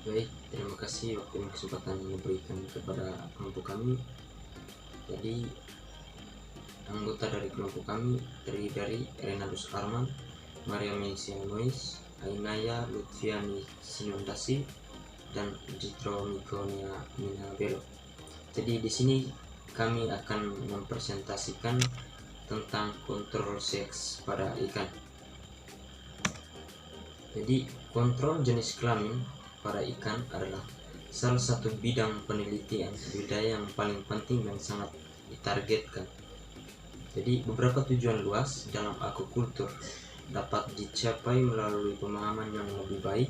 Baik, terima kasih waktu dan kesempatan yang diberikan kepada kelompok kami. Jadi, anggota dari kelompok kami terdiri dari Renaldus Arman, Maria Mesia Nois, Ainaya Lutfiani Sinondasi, dan Jitro Mikonia Minabelo. Jadi di sini kami akan mempresentasikan tentang kontrol seks pada ikan. Jadi kontrol jenis kelamin pada ikan adalah salah satu bidang penelitian budidaya yang paling penting dan sangat ditargetkan. Jadi beberapa tujuan luas dalam akukultur dapat dicapai melalui pemahaman yang lebih baik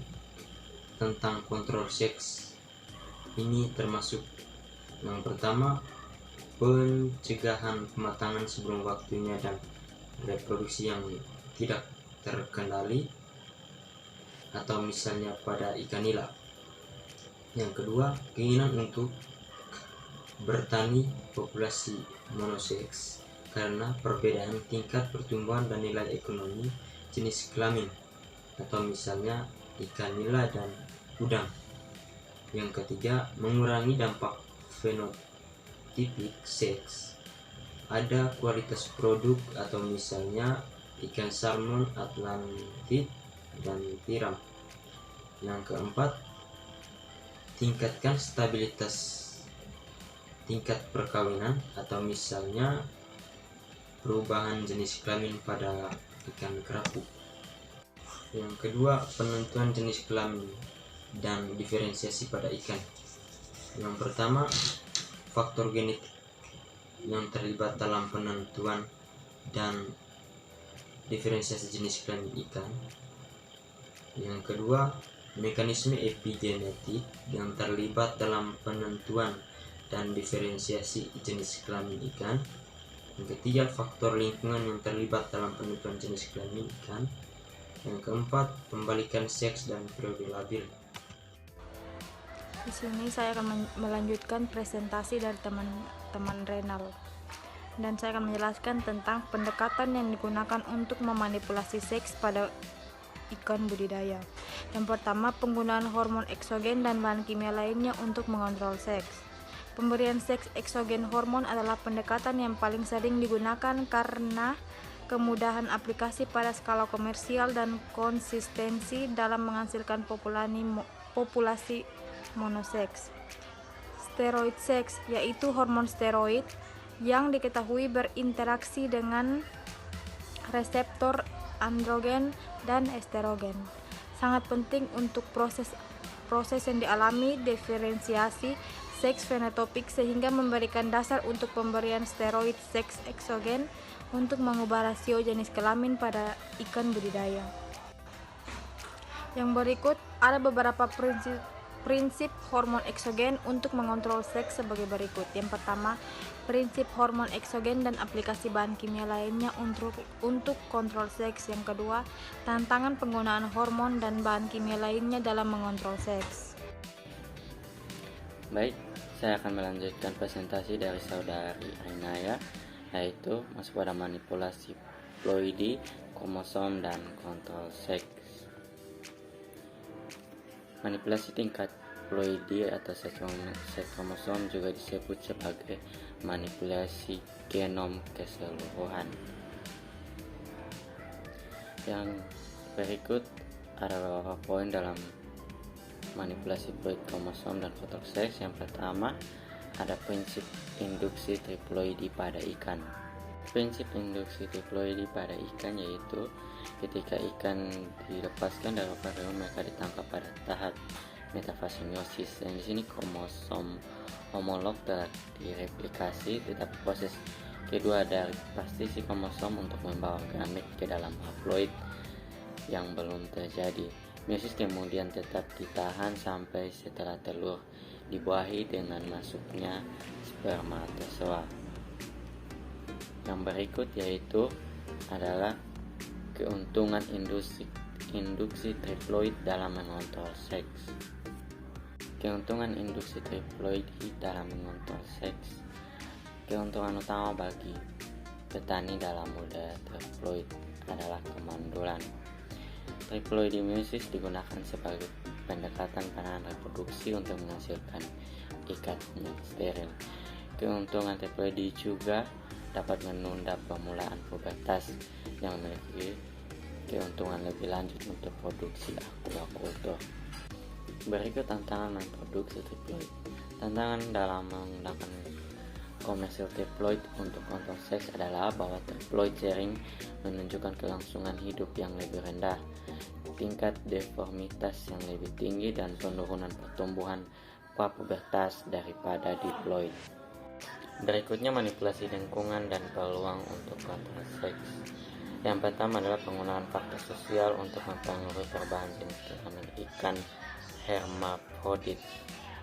tentang kontrol seks. Ini termasuk yang pertama, pencegahan kematangan sebelum waktunya dan reproduksi yang tidak terkendali, atau misalnya pada ikan nila. Yang kedua, keinginan untuk bertani populasi monoseks karena perbedaan tingkat pertumbuhan dan nilai ekonomi jenis kelamin, atau misalnya ikan nila dan udang. Yang ketiga, mengurangi dampak fenotipik seks. Ada kualitas produk, atau misalnya ikan salmon, Atlantit, dan tiram. Yang keempat, tingkatkan stabilitas tingkat perkawinan, atau misalnya perubahan jenis kelamin pada ikan kerapu. Yang kedua, penentuan jenis kelamin dan diferensiasi pada ikan. Yang pertama, faktor genetik yang terlibat dalam penentuan dan diferensiasi jenis kelamin ikan. Yang kedua, mekanisme epigenetik yang terlibat dalam penentuan dan diferensiasi jenis kelamin ikan. Yang ketiga, faktor lingkungan yang terlibat dalam penentuan jenis kelamin ikan. Yang keempat, pembalikan seks dan periode labil. Di sini saya akan melanjutkan presentasi dari teman-teman Renal, dan saya akan menjelaskan tentang pendekatan yang digunakan untuk memanipulasi seks pada ikan budidaya. Yang pertama, penggunaan hormon eksogen dan bahan kimia lainnya untuk mengontrol seks. Pemberian seks eksogen hormon adalah pendekatan yang paling sering digunakan karena kemudahan aplikasi pada skala komersial dan konsistensi dalam menghasilkan populasi monoseks. Steroid seks, yaitu hormon steroid yang diketahui berinteraksi dengan reseptor androgen dan estrogen, sangat penting untuk proses yang dialami diferensiasi seks fenotipik, sehingga memberikan dasar untuk pemberian steroid seks eksogen untuk mengubah rasio jenis kelamin pada ikan budidaya. Yang berikut ada beberapa prinsip hormon eksogen untuk mengontrol seks sebagai berikut. Yang pertama, prinsip hormon eksogen dan aplikasi bahan kimia lainnya untuk kontrol seks. Yang kedua, tantangan penggunaan hormon dan bahan kimia lainnya dalam mengontrol seks. Baik, saya akan melanjutkan presentasi dari saudari Ainaya, yaitu masuk pada manipulasi ploidi, kromosom, dan kontrol seks. Manipulasi tingkat ploidi atau seks kromosom juga disebut sebagai manipulasi genom keseluruhan. Yang berikut ada beberapa poin dalam manipulasi ploid kromosom dan kontrol seks. Yang pertama, ada prinsip induksi triploidi pada ikan. Prinsip induksi triploidi pada ikan yaitu ketika ikan dilepaskan dari aquarium, mereka ditangkap pada tahap metafasemiosis, dan di sini kromosom homolog telah direplikasi, tetapi proses kedua dari partisi kromosom untuk membawa gamet ke dalam haploid yang belum terjadi. Meiosis kemudian tetap ditahan sampai setelah telur dibuahi dengan masuknya spermatozoa. Yang berikut yaitu adalah keuntungan induksi triploid dalam mengontrol seks. Keuntungan induksi triploid dalam mengontrol seks. Keuntungan utama bagi petani dalam budidaya triploid adalah kemandulan. Triploidy meiosis digunakan sebagai pendekatan penanganan reproduksi untuk menghasilkan ikan yang steril. Keuntungan triploidi juga dapat menunda permulaan pubertas yang memiliki keuntungan lebih lanjut untuk produksi aquaculture. Berikut tantangan memproduksi triploid. Tantangan dalam menggunakan komersil triploid untuk kontrol seks adalah bahwa triploid sharing menunjukkan kelangsungan hidup yang lebih rendah, tingkat deformitas yang lebih tinggi, dan penurunan pertumbuhan prapubertas daripada diploid. Berikutnya manipulasi lingkungan dan peluang untuk kontrol seks. Yang pertama adalah penggunaan faktor sosial untuk mempengaruhi perubahan jenis kelamin ikan hermafrodit.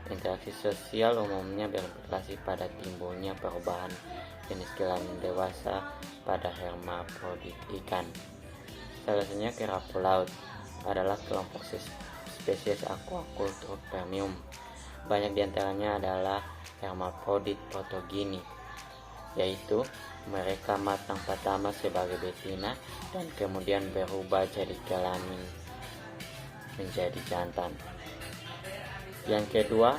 Interaksi sosial umumnya berimplikasi pada timbulnya perubahan jenis kelamin dewasa pada hermafrodit ikan. Salah satunya kerapu laut adalah kelompok spesies aquaculture premium. Banyak diantaranya adalah hermafrodit protogini, yaitu mereka matang pertama sebagai betina dan kemudian berubah jadi kelamin menjadi jantan. Yang kedua,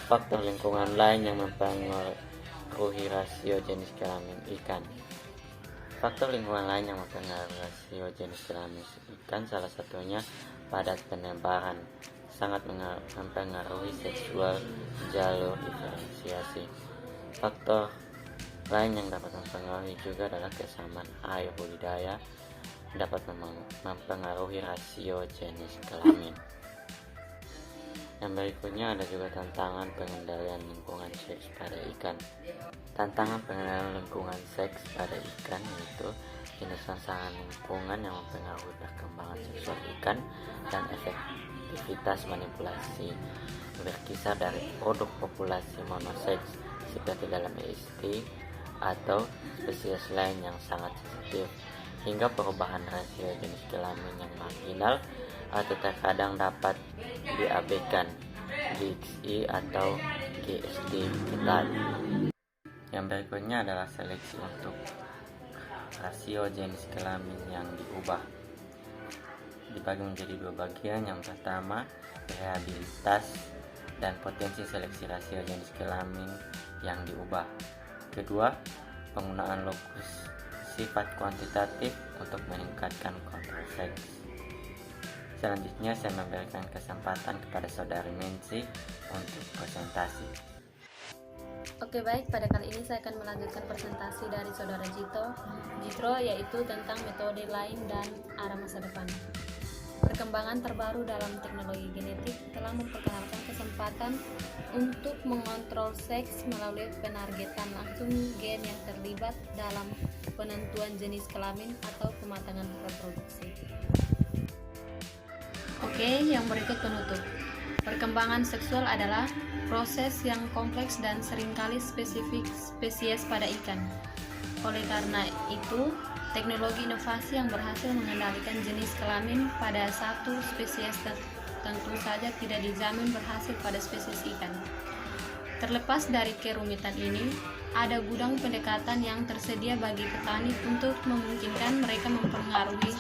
faktor lingkungan lain yang mempengaruhi rasio jenis kelamin ikan. Faktor lingkungan lain yang mempengaruhi rasio jenis kelamin ikan salah satunya padat penebaran, sangat mempengaruhi seksual jalur diferensiasi. Faktor lain yang dapat mempengaruhi juga adalah kesamaan air budidaya, dapat mempengaruhi rasio jenis kelamin. Yang berikutnya ada juga tantangan pengendalian lingkungan seks pada ikan. Tantangan pengendalian lingkungan seks pada ikan yaitu jenis tantangan lingkungan yang mempengaruhi perkembangan seksual ikan dan efektivitas manipulasi berkisar dari produk populasi monoseks seperti dalam EST atau spesies lain yang sangat sensitif, hingga perubahan rasio jenis kelamin yang marginal atau terkadang dapat diabaikan GXI atau GSD ketat. Yang berikutnya adalah seleksi untuk rasio jenis kelamin yang diubah. Dibagi menjadi dua bagian. Yang pertama, rehabilitas dan potensi seleksi rasio jenis kelamin yang diubah. Kedua, penggunaan lokus sifat kuantitatif untuk meningkatkan kontrol seks. Selanjutnya saya memberikan kesempatan kepada saudari Mensi untuk presentasi. Oke, baik, pada kali ini saya akan melanjutkan presentasi dari saudara Jitro, yaitu tentang metode lain dan arah masa depan. Perkembangan terbaru dalam teknologi genetik telah memperkenalkan kesempatan untuk mengontrol seks melalui penargetan langsung gen yang terlibat dalam penentuan jenis kelamin atau pematangan reproduksi. Oke, yang berikut penutup. Perkembangan seksual adalah proses yang kompleks dan seringkali spesifik spesies pada ikan. Oleh karena itu, teknologi inovasi yang berhasil mengendalikan jenis kelamin pada satu spesies tentu saja tidak dijamin berhasil pada spesies ikan. Terlepas dari kerumitan ini, ada gudang pendekatan yang tersedia bagi petani untuk memungkinkan mereka mempengaruhi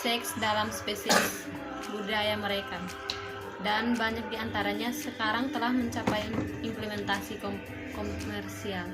seks dalam spesies budaya mereka, dan banyak di antaranya sekarang telah mencapai implementasi komersial.